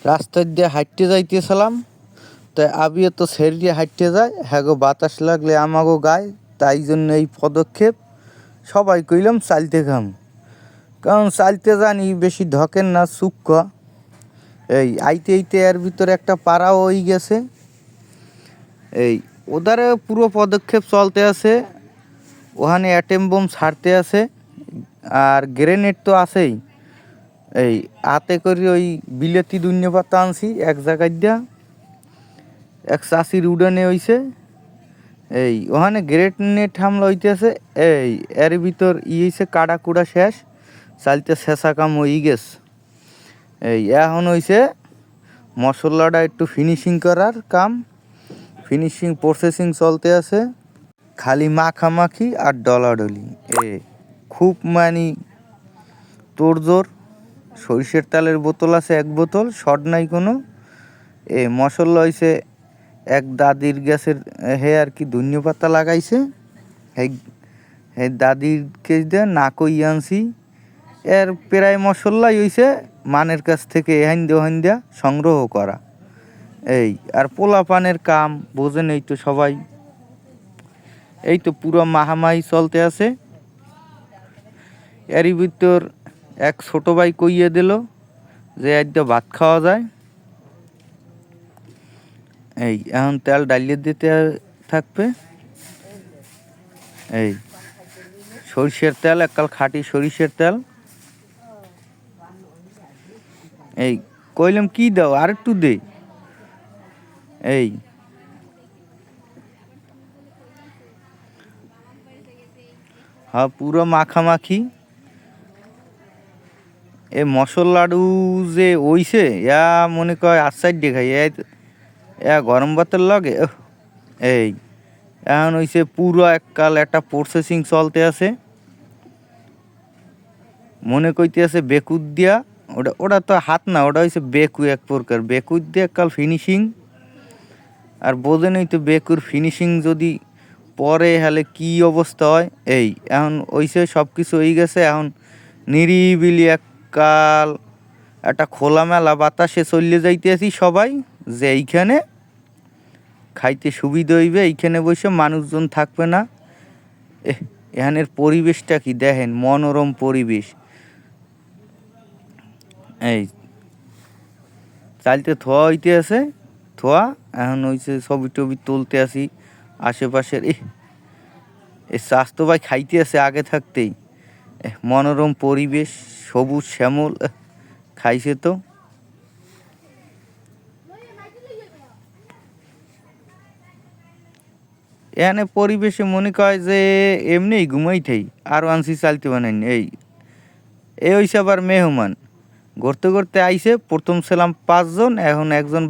রাস্তার দিয়ে হাঁটতে যাইতেছিলাম, তাই আবিও তো ছেড়ে দিয়ে হাঁটতে যায়, হ্যাঁ গো বাতাস লাগলে আমাগো গায়ে, তাই জন্য এই পদক্ষেপ। সবাই কইলাম চালতে খাম, কারণ চালতে জানি বেশি ধকেন না সুক্ষ। এই আইতে আইতে এর ভিতরে একটা পাড়াও হয়ে গেছে। এই ওদারে পুরো পদক্ষেপ চলতে আছে, ওখানে অ্যাটেম বোম ছাড়তে আছে, আর গ্রেনেড তো আছেই। এই হাতে করে ওই বিলেতি দুন্য পাতা আনছি এক জায়গায় দিয়া, এক চাষির উডানে হইছে। এই ওখানে গ্রেনেড হামলা হইতেছে। এই এর ভিতর হইছে কাড়া কুড়া শেষ, চালতে শেষা কাম হয়ে গেছে। এই এখন হইছে মশলাটা একটু ফিনিশিং করার কাম, ফিনিশিং প্রসেসিং চলতে আছে, খালি মাখামাখি আর ডলাডলি। খুব মানে তোড়জোড়। সরিষের তেলের বোতল আছে এক বোতল, শর্ট নাই কোনো। মশলা হইছে এক দাদির গ্যাসের হে আর কি ধন্য পাতা লাগাইছে, হে দাদিরকে দিয়ে না কই আনছি। এর প্রায় মশলাই হইছে মানের কাছ থেকে এহান দিয়া সংগ্রহ করা। এই আর পোলা পানের কাম বোঝেন, এই তো সবাই। এই তো পুরো মাহামাহি চলতে আছে। এরই ভিতর এক ছোট ভাই কইয়ে দিল যে আজ ভাত খাওয়া যায়। এই এখন তেল ডালিয়ে দিতে থাকবে। এই সরিষের তেল, এককাল খাঁটি সরিষের তেল। এই কইলাম কি দাও, আর একটু দে। এই হ্যাঁ পুরো মাখামাখি। এই মশলাডু যে ওইছে ইয়া মনে কয় আটসাইড দেখাই গরম ভাতের লাগে। এই এখন হইছে পুরো এককাল একটা প্রসেসিং চলতে আছে। মনে কইতে আছে বেকুদ দিয়া, ওটা তো হাত না, ওটা হইছে বেকু এক প্রকার। বেকুদ দিয়ে এককাল ফিনিশিং। আর বোঝেনই তো বেকুর ফিনিশিং যদি পরে হলে কি অবস্থা হয়। এই এখন হইছে সব কিছু হয়ে গেছে। এখন নিরিবিলি এককাল একটা খোলামেলা বাতাসে চলে যাইতে আছি সবাই, যে এইখানে খাইতে সুবিধা হইবে, এইখানে বসে মানুষজন থাকবে না। এখানের পরিবেশটা কি দেখেন, মনোরম পরিবেশ। এই চালতে থোয়া হইতে আছে, থোয়া এখন হইছে ছবি টবি তুলতে আসি আশেপাশের। এই স্বাস্থ্য ভাই খাইতে আছে আগে থাকতেই। মনোরম পরিবেশ, সবুজ শ্যামল, খাইছে তো। এখানে পরিবেশে মনে কয় যে এমনি ঘুমাই থাই, আরও আনছি চালতে বানাইনি। এই হইছে আবার মেহমান ঘুরতে ঘুরতে আইছে। প্রথম ছিলাম 5 জন, এখন একজন